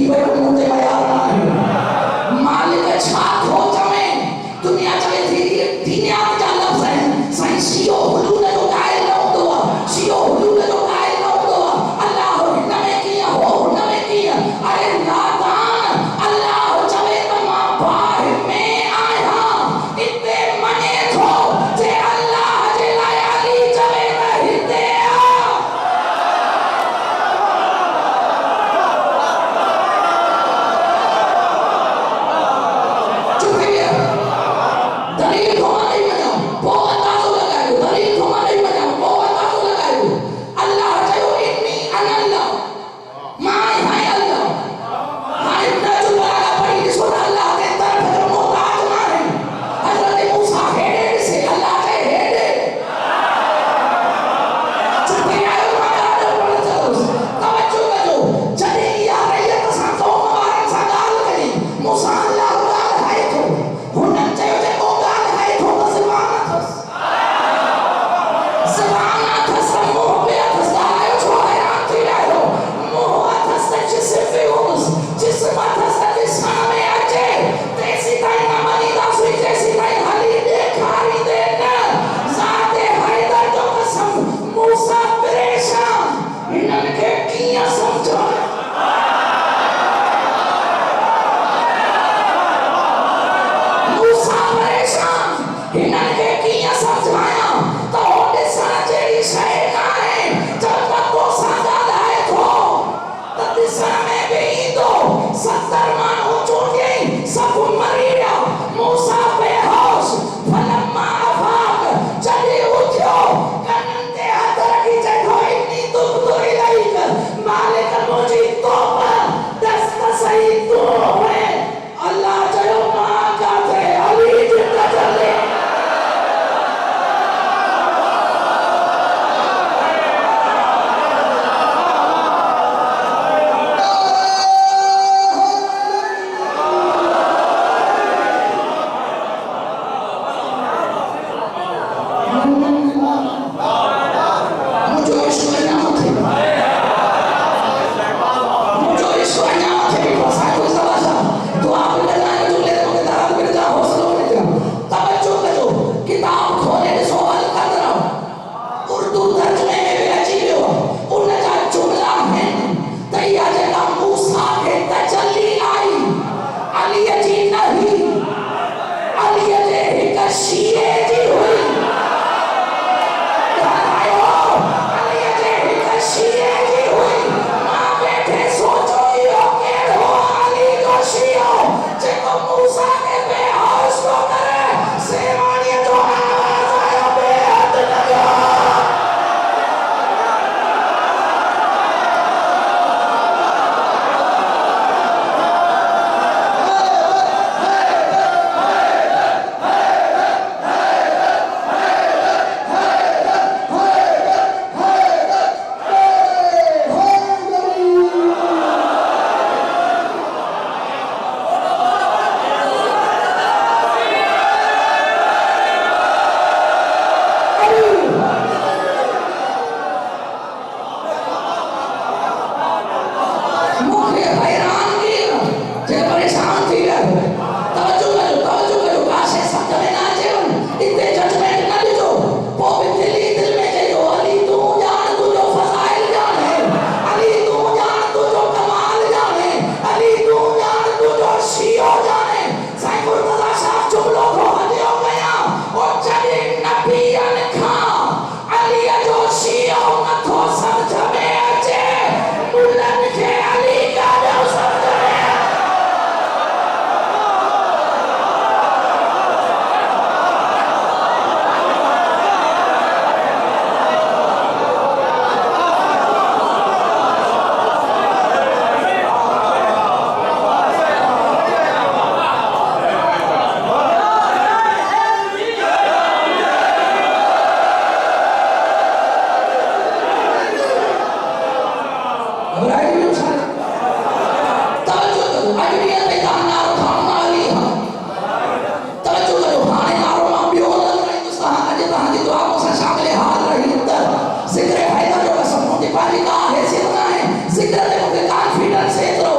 थी पे मुझे तैयार ना है मालिक छात हो जावे दुनिया चले थी दुनिया जा लफ्ज है साइंसियो हुलूल जो कायल न होतो सियो हुलूल जो कायल न होतो अल्लाह हिन में किया हो हुन में किया अरे नादान अल्लाह चवे त मां बाह में आया इते मने थो जे अल्लाह जे लाए अली चवे त हिते दलील को नहीं मनो वो अंदाज़ो लगायो दलील को नहीं मनो वो अंदाज़ो लगायो अल्लाह चयो इन्नी अनल्लाह मां है अल्लाह हाय नजुल वाला पढ़ी दिसो अल्लाह के तरफ जो मोहताज ना है हजरत मूसा हेडे से अल्लाह के हेडे छुट्टी आयो मां पढ़ चलो तवज्जो करो जदे या रहियत सा तो वारन सा गाल करी मूसा अल्लाह गाल है तो हुनन चयो जे जिक्र है, हैसियत ना है, जिक्र ते मूंखे कॉन्फिडेंस एतिरो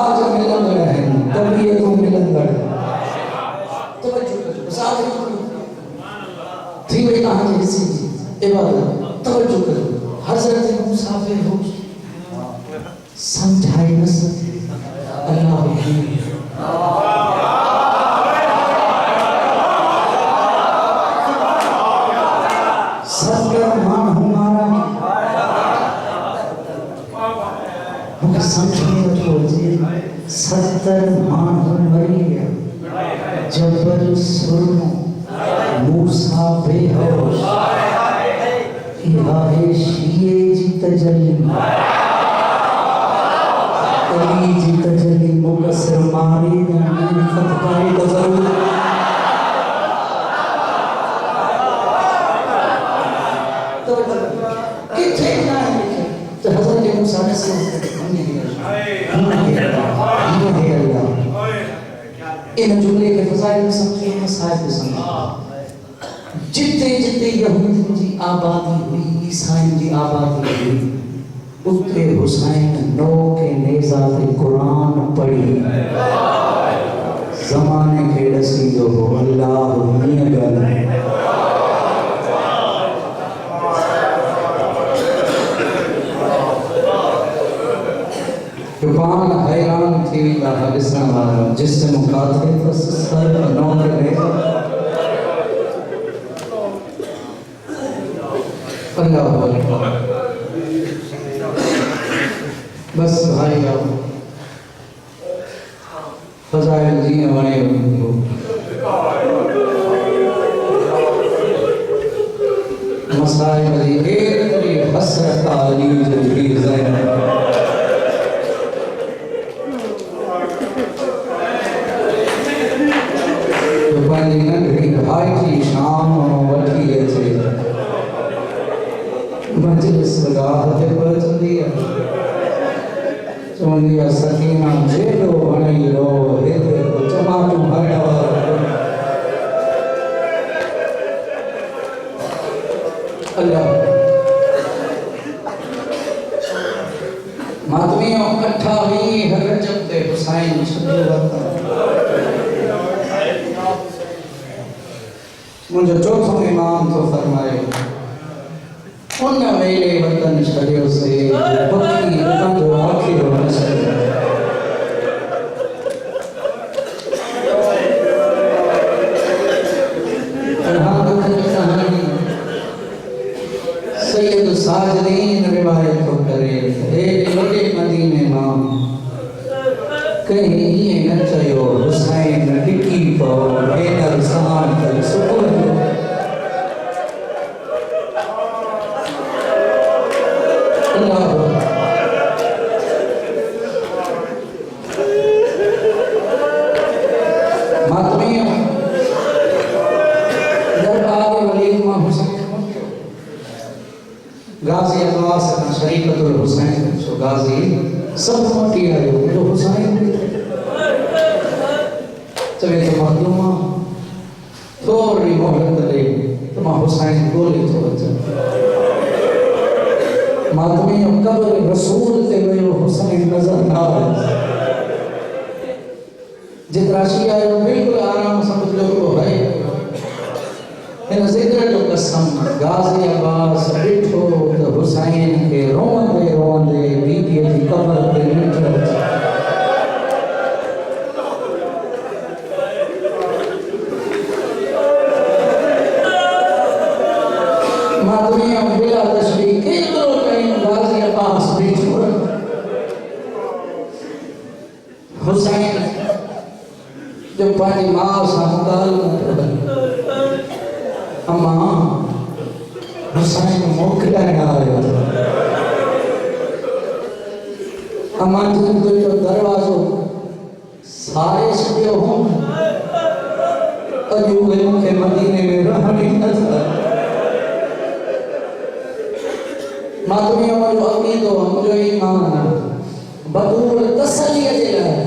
साज मिलंदड़ आहिनि तबीयतूं मिलंदड़ तवज्जो कजो साज थी वई तव्हांजी हिस्से जी इबादत तवज्जो कजो हज़रत मूसा खे हो समझाए न सके अल्लाह सत्तर माण्हू मरी विया जबल सुरमो मूसा बेहोश इहा है शीए जी तजली अली जी तजली मुकसर मारी न फतकारी तजली तो किथे ना तो हज़रत मूसा ने इन जुमले के फज़ाइल समझो मसाइल समझो जिते जिते यहूदियों की आबादी हुई ईसाइयों की आबादी हुई उते हुसैन नो के नेज़ा पे कुरान पढ़ी ज़माने के दसी जो अल्लाह मियां गल जुबान हैरान थी वेंदा ॾिसण वारा जिस्म काथे अथसि सर नौर में अल्लाह अकबर बस भाई आओ फज़ाइल जीअं वणे मसाइल जी एतिरी हसरत अली जी ज़ैनब भाई जी शाम वठी अचे मजलिस गाह ते पहुचंदी आहे चवंदी आहे सकीना जेॾो वणी रो हेॾे चमाटूं हटाव अल्लाह मातमी 28 रजब ते हुसैन छॾियो वरिता मुझे चौथों इमाम तो फरमाए उन वेले वतन छड़ियो से पक्की वतन जो आखिर होना चाहिए सैयद साजदीन रिवायत तो करे एक वॾे मदीने मां कहीं ये न चयो हुसैन टिकी पो हेदर समान कर सुकून अल्लाह मातमी दरबार वली मां हुसैन गाजी अब्बास का शरीकतुल हुसैन सो गाजी सब मोटी आयो जो हुसैन चवे तो मालूमा थोड़ी मोहलत ले तो मां हुसैन गोली तो बचा मातमी कब्र रसूल ते गयो हुसैन नजर ना आवे जितराशी आयो बिल्कुल आराम समझ लो वो है इन जिक्र जो कसम गाजी अब्बास बैठो तो हुसैन के रोंदे रोंदे बीबी की कब्र पे लेट मातमी बिला तशरीह के तो टाइम गाजी अब्बास बैठो हुसैन जो पानी मां साल अम्मा हुसैन मोकलाया आयो अम्मा तुम तो दरवाजो सारे छड़ियो हो अजू के मदीने में रहनी न था मातमी जो अकीदो मुझो ईमान बदूर तसल्ली जे लाइ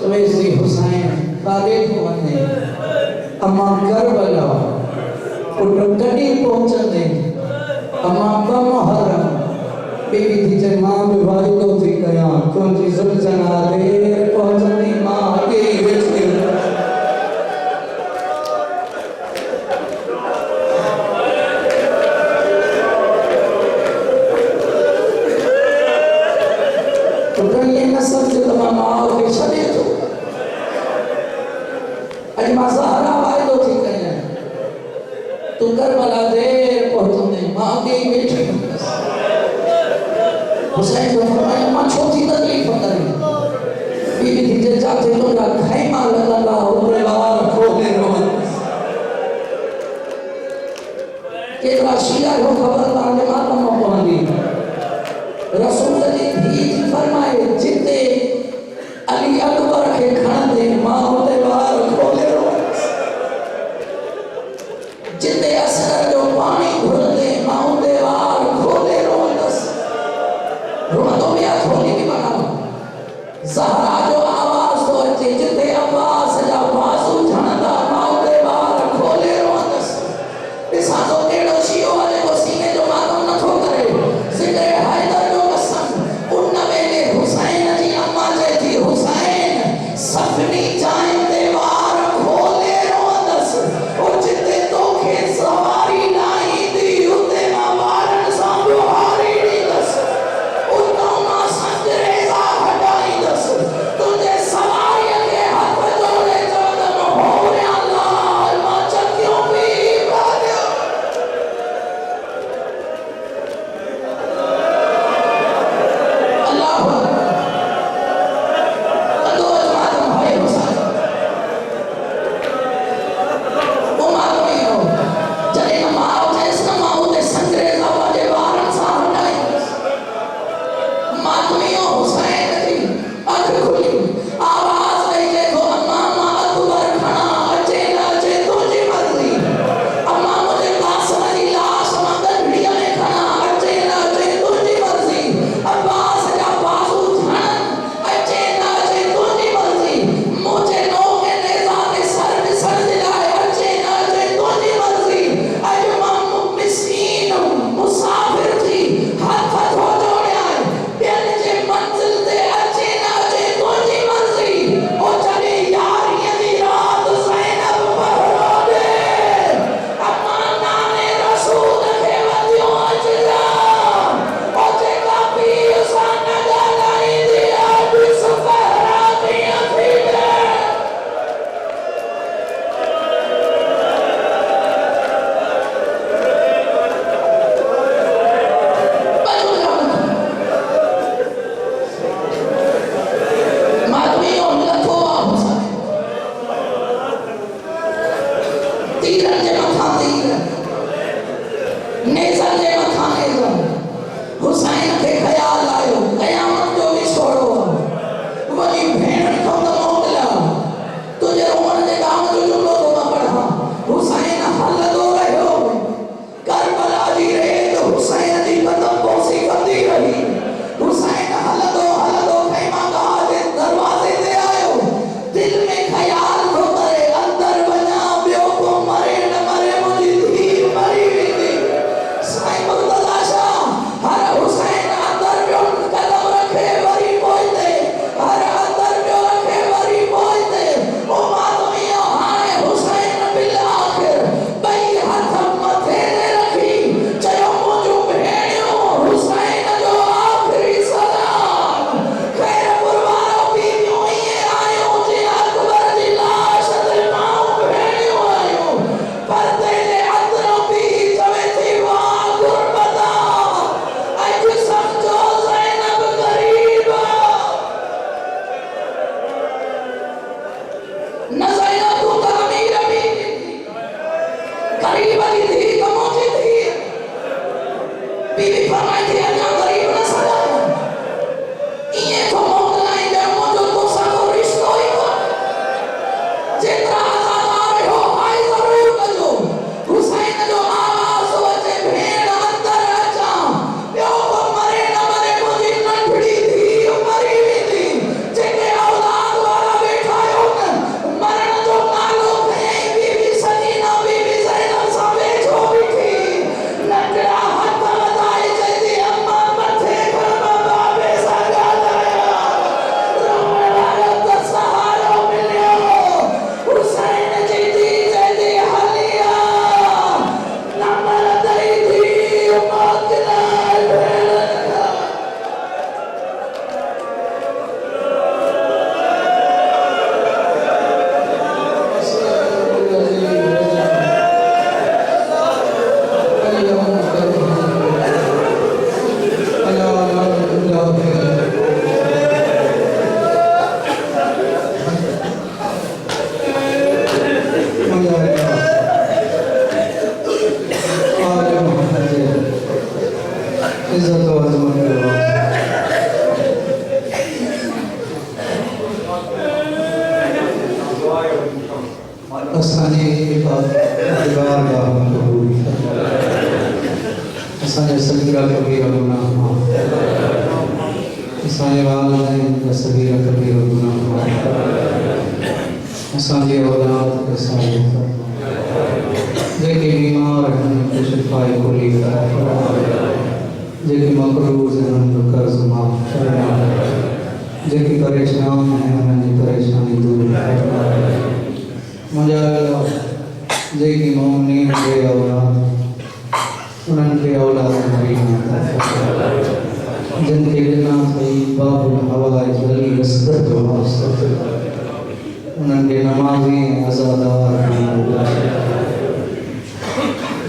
चवे सी हुसैन काले को वने अम्मा करबला पुट कडी पहुंचंदे अम्मा मुहर्रम बीबी थी चए मां भी वाइदो थी कया तुंहिंजी ज़ुल्ज़ना देर तो कहीं न समझ तो मां मां के छड़े तो अज मां सहारा वायदो थी कया तू करबला देर पहुंचने मां के बेटी हुसैन जो फरमाया मां छोटी तकलीफ करी बीबी थी जाते तो ना खाई मां लगा ऊपर वार खोले रो केतरा शिया हो खबरदार ने माता में पहुंची रसूल जी भी फरमाए जिते अली अकबर के खण दे मां होते वार खोले रो जिते असर जो पानी घुल दे मां होते वार खोले रो दस रोनो बिया थोड़ी भी बना ज़हरा जो आवाज तो अचे जिते अब्बास जा बाजू झणदा मां होते वार खोले रो दस इसा तो केड़ो शियो वाले को सीने जो मालूम न थो करे जिक्र हैदर जो कसम उन वेले हुसैन जी अम्मा जे थी हुसैन सफनी जाए ते वार खोले रोंदस और जिते तो खे सवारी नाही दी उते मां वारन सां बुहारी दी दस उतो मां संगरेजा हटाई दस सगीरा कबीरा गुनाह माफ़ असांजे वालिदैन जा सगीरा कबीरा गुनाह माफ़ असांजी औलाद खे साईं जेके बीमार आहिनि उन्हनि खे शिफ़ाए कुली अता फरमाए जेके मक़रूज़ आहिनि उन्हनि जो कर्ज़ माफ़ फरमाए जेके परेशान आहिनि उन्हनि जी परेशानी दूर फरमाए मुंहिंजा अल्लाह जेकी मोमिनीन खे औलाद उन्हनि खे औलाद करीम अता फरमाए जिन खे ॾिना अथई बाबुल हवाइज अली असगर जो वास्तो उन्हनि खे नमाज़ी ऐं अज़ादार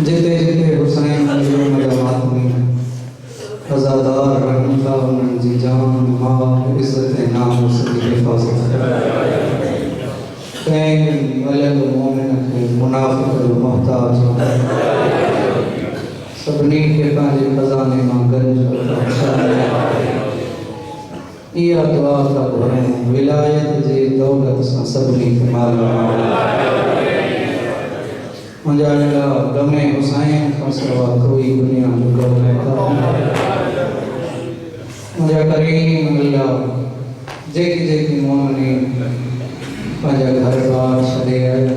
जिते जिते हुसैन मज़लूम जा मातमी अज़ादार रहनि था उन्हनि जी जान माल इज़्ज़त ऐं नामूस जी हिफ़ाज़त कंहिं मलियल मोमिन खे मुनाफ़िक़ जो मुहताज सभिनी खे पंहिंजे ख़ज़ाने मां गंज इहा दुआ था घुरूं विलायत जे दौलत सां सभिनी खे माला मुंहिंजा अल्लाह गमे हुसैन खां सवा कोई दुनिया जो गम न मुंहिंजा करीम अल्लाह जेकी जेकी मोमिनी पंहिंजा घर बार छॾे आया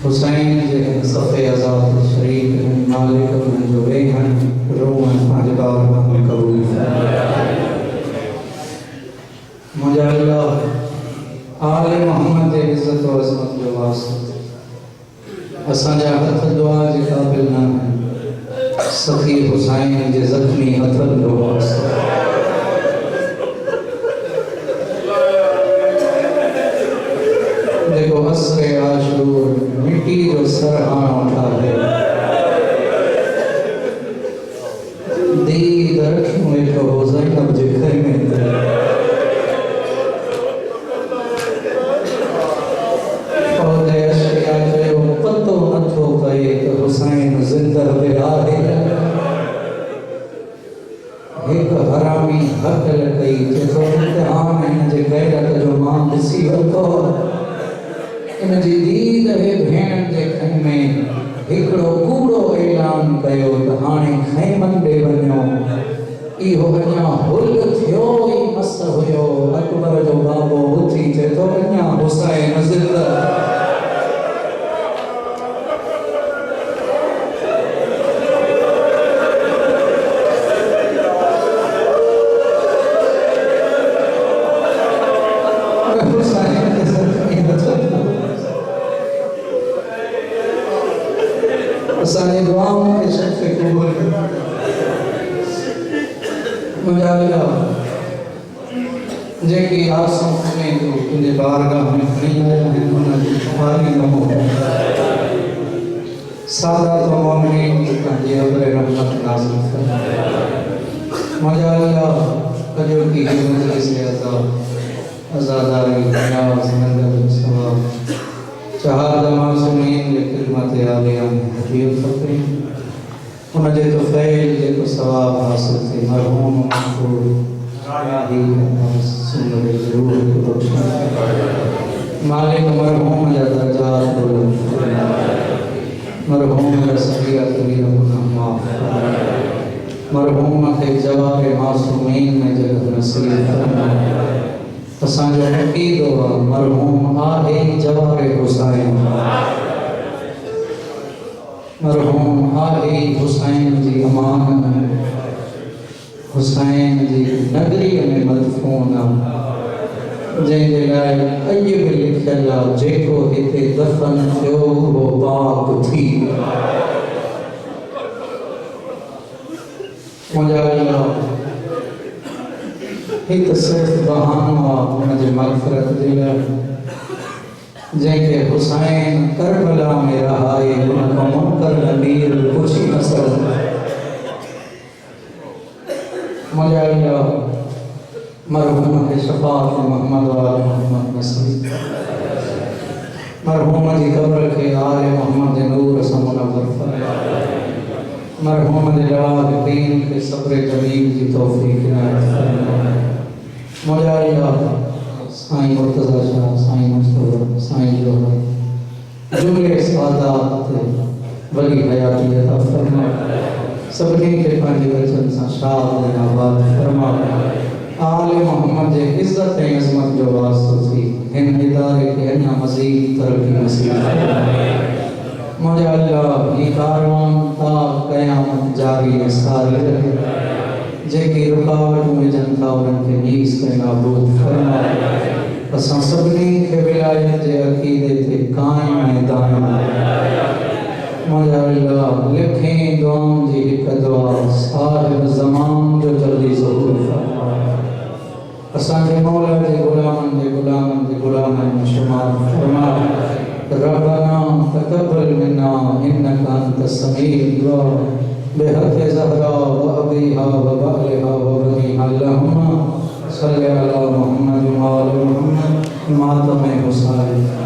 हुसैन जे सफ़े आज़ाद शरीक मालिक उन्हनि जो वेहण रोहण पंहिंजे बारगाह में क़बूल मुंहिंजा अल्लाह आले मोहम्मद जे इज़्ज़त और अज़मत जो वास्तो असांजा हथ दुआ जे क़ाबिल न आहिनि सफ़ी हुसैन जे ज़ख़्मी हथनि जो वास्तो देखो असरे आशूर मिट्टी जो सरहानो ठाहे दीद रखियो वेठो हो ज़ैनब जे ख़ैमे ते पौधे अशकिया चयो पतो नथो पए त हुसैन ज़िंदह बि आहे हिकु हरामी हक़ल कई जेको इम्तिहान हिन जे गैरत जो मां ॾिसी वरितो इन जी दीद हे भेण जे ख़ैमे हिकिड़ो कूड़ो ऐलान कयो त हाणे ख़ैमन ॾे वञो इहो अञा हुल थियो ई मस्त हुयो अकबर जो बाबो उथी चए थो अञा हुसैन ज़िंदह असांजी दुआऊं खे शफ़े क़बूल मुंहिंजा अल्लाह जेकी आसूं में तूं तुंहिंजे बारगाह में खणी आया आहिनि उन्हनि जी खुमारी न हो सादात मोमिनीन खे पंहिंजी अब्र रहमत नाज़िल फरमाए मुंहिंजा अल्लाह अॼोकी ही मजलिस आज़ादारी नियाज़ नंदर सवाब शहाद मासूमीन जे ख़िदमत आलिया में हदीअ फ़क़ीर उन जे तो फ़ैल जेको सवाब हासिल थे मरहूम मक़बूल राही सुंदर ज़रूर मालिक मरहूम जा दर्जात बुलंद मरहूम जा सगीरा कबीरा गुनाह माफ़ मरहूम खे जवाब मासूमीन में जगह नसीब फरमाए असांजो अक़ीदो आहे मरहूम आहे जवाब हुसैन मरहूम आहे हुसैन जी अमान हुसैन जी नगरीअ में मदफून जंहिंजे लाइ अॼु बि लिखियलु आहे जेको हिते दफ़न थियो उहो पाक थी मुंहिंजा अल्लाह हिकु सिर्फ़ बहानो आहे हुनजे मग़फ़िरत जे लाइ जंहिंखे हुसैन करबला में रहाए हुन खां मुनकर नबीर पुछी न सघंदा मुंहिंजा अल्लाह मरहूम खे शफ़ाअत मोहम्मद वाले मोहम्मद नसीब मरहूम जी क़ब्र खे आले मोहम्मद जे नूर सां मुनव्वर फरमाए मरहूम जे लवाहिक़ीन खे सब्र जमील जी तौफ़ीक़ इनायत फरमाए मुंहिंजा अल्लाह साईं मुर्तज़ा शाह साईं मुस्तफ़ा साईं जोहर जुमले सादात वली हयाती अता फरमाए सबनी के पंहिंजे वचन सां शाद ऐं आबाद फरमा। आले मोहम्मद जे इज़्ज़त ऐं अज़मत जो वास्तो थी हिन इदारे खे अञा मज़ीद तरक्की नसीब फरमा। मुंहिंजा अल्लाह ही कारवान ता क़यामत जारी ऐं सारी रहे। जेके रुकावटूं विझनि था उन्हनि खे नीस करे नाबूद फरमा। असां सभिनी खे विलायत जे अक़ीदे ते क़ाइम ऐं दाइम। मुंहिंजा अल्लाह लिखी दुआउनि जी हिकु दुआ साहिब ज़मान जो जल्दी ज़रूर फरमा। असांजे मौला जे गुलामनि में शुमार फरमा। रब्बना तक़ब्बल मिन्ना इन्नका अंतस समीउद दुआ बिहक़ ज़हरा व अबीहा व बालिहा व बनीहा अल्लाहुम्मा सल्लि अला मुहम्मद व आलि मुहम्मद मातम हुसैन।